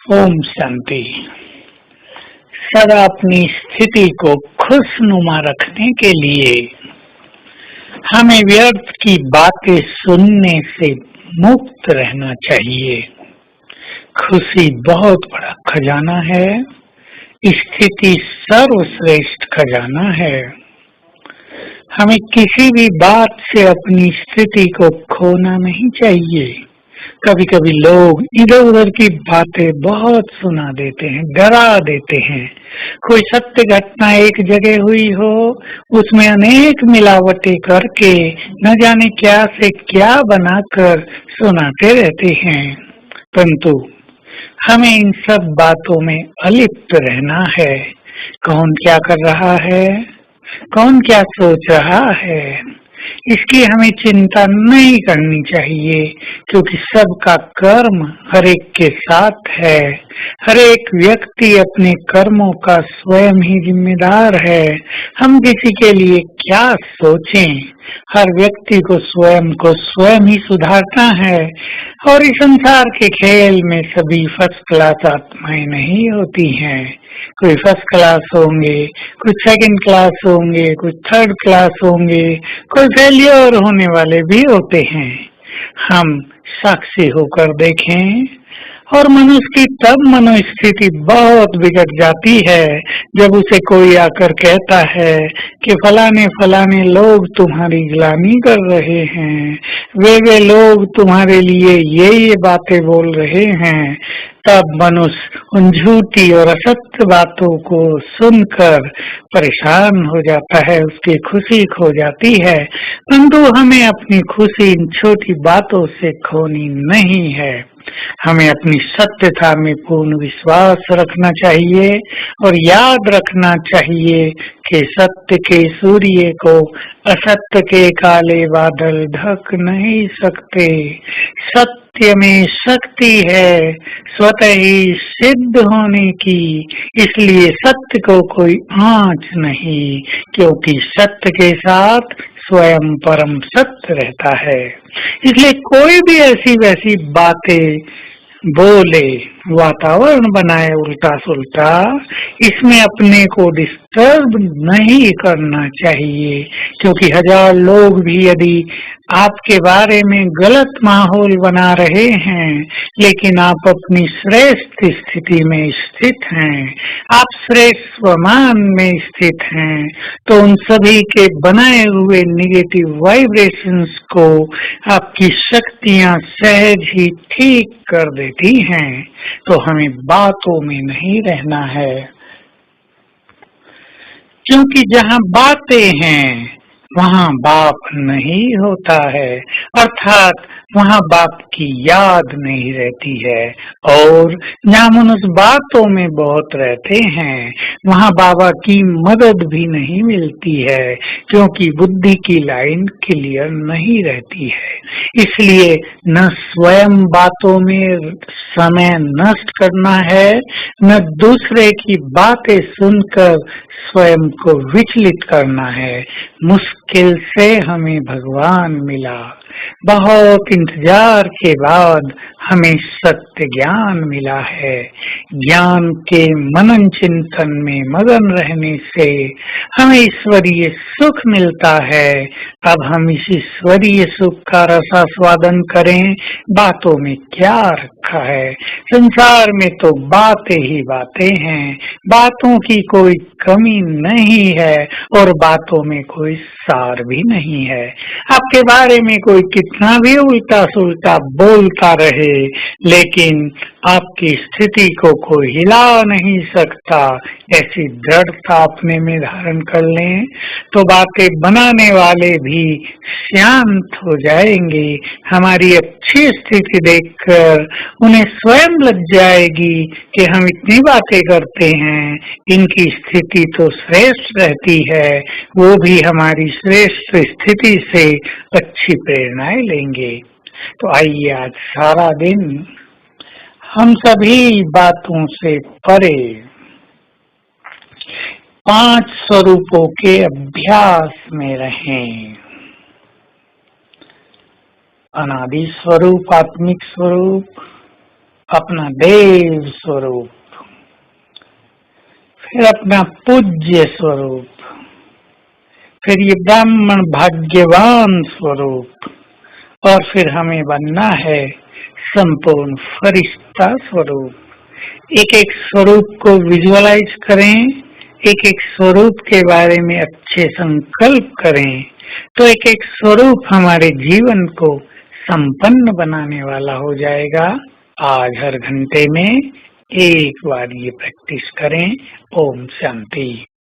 ओम शांति। सदा अपनी स्थिति को खुशनुमा रखने के लिए हमें व्यर्थ की बातें सुनने से मुक्त रहना चाहिए। खुशी बहुत बड़ा खजाना है। स्थिति सर्वश्रेष्ठ खजाना है। हमें किसी भी बात से अपनी स्थिति को खोना नहीं चाहिए। कभी कभी लोग इधर उधर की बातें बहुत सुना देते हैं, डरा देते हैं। कोई सत्य घटना एक जगह हुई हो, उसमें अनेक मिलावटें करके न जाने क्या से क्या बनाकर सुनाते रहते हैं। परंतु हमें इन सब बातों में अलिप्त रहना है। कौन क्या कर रहा है, कौन क्या सोच रहा है, इसकी हमें चिंता नहीं करनी चाहिए, क्योंकि सबका कर्म हर एक के साथ है। हर एक व्यक्ति अपने कर्मों का स्वयं ही जिम्मेदार है। हम किसी के लिए क्या सोचें, हर व्यक्ति को स्वयं ही सुधारना है। और इस संसार के खेल में सभी फर्स्ट क्लास आत्माएं नहीं होती हैं। कोई फर्स्ट क्लास होंगे, कुछ सेकंड क्लास होंगे, कुछ थर्ड क्लास होंगे, कोई फेलियर होने वाले भी होते हैं। हम साक्षी होकर देखें। और मनुष्य की तब मनोस्थिति बहुत बिगड़ जाती है जब उसे कोई आकर कहता है कि फलाने फलाने लोग तुम्हारी ग्लानि कर रहे हैं, वे लोग तुम्हारे लिए ये बातें बोल रहे हैं। तब मनुष्य उन झूठी और असत्य बातों को सुनकर परेशान हो जाता है, उसकी खुशी खो जाती है। परंतु हमें अपनी खुशी इन छोटी बातों से खोनी नहीं है। हमें अपनी सत्यता में पूर्ण विश्वास रखना चाहिए और याद रखना चाहिए कि सत्य के सूर्य को असत्य के काले बादल ढक नहीं सकते। सत्य में शक्ति है स्वतः ही सिद्ध होने की, इसलिए सत्य को कोई आँच नहीं, क्योंकि सत्य के साथ स्वयं परम सत्य रहता है। इसलिए कोई भी ऐसी वैसी बातें बोले, वातावरण बनाए उल्टा सुल्टा, इसमें अपने को डिस्टर्ब नहीं करना चाहिए। क्योंकि हजार लोग भी यदि आपके बारे में गलत माहौल बना रहे हैं, लेकिन आप अपनी श्रेष्ठ स्थिति में स्थित हैं, आप श्रेष्ठ स्वमान में स्थित हैं, तो उन सभी के बनाए हुए निगेटिव वाइब्रेशंस को आपकी शक्तियां सहज ही ठीक कर देती हैं। तो हमें बातों में नहीं रहना है, क्योंकि जहाँ बातें हैं वहाँ बाप नहीं होता है, अर्थात वहाँ बाप की याद नहीं रहती है। और जहाँ मनुष्य बातों में बहुत रहते हैं वहाँ बाबा की मदद भी नहीं मिलती है, क्योंकि बुद्धि की लाइन क्लियर नहीं रहती है। इसलिए न स्वयं बातों में समय नष्ट करना है, न दूसरे की बातें सुनकर स्वयं को विचलित करना है। मुश्किल से हमें भगवान मिला, बहुत इंतजार के बाद हमें सत्य ज्ञान मिला है। ज्ञान के मनन चिंतन में मगन रहने से हमें ईश्वरीय सुख मिलता है। अब हम इस ईश्वरीय सुख का रसास्वादन करें। बातों में क्या रखा है? संसार में तो बातें ही बातें हैं, बातों की कोई कमी नहीं है और बातों में कोई सार भी नहीं है। आपके बारे में कोई कितना भी उल्टा सुल्टा बोलता रहे, लेकिन आपकी स्थिति को कोई हिला नहीं सकता। ऐसी दृढ़ता अपने में धारण कर लें तो बातें बनाने वाले भी शांत हो जाएंगे। हमारी अच्छी स्थिति देखकर उन्हें स्वयं लग जाएगी कि हम इतनी बातें करते हैं, इनकी स्थिति तो श्रेष्ठ रहती है, वो भी हमारी श्रेष्ठ स्थिति से अच्छी प्रेरणाएं लेंगे। तो आइए आज सारा दिन हम सभी बातों से परे 5 स्वरूपों के अभ्यास में रहें। अनादि स्वरूप, आत्मिक स्वरूप, अपना देव स्वरूप, फिर अपना पूज्य स्वरूप, फिर ये ब्राह्मण भाग्यवान स्वरूप, और फिर हमें बनना है संपूर्ण फरिश्ता स्वरूप। एक एक स्वरूप को विजुअलाइज करें, एक एक स्वरूप के बारे में अच्छे संकल्प करें, तो एक एक स्वरूप हमारे जीवन को संपन्न बनाने वाला हो जाएगा। आज हर घंटे में एक बार ये प्रैक्टिस करें। ओम शांति।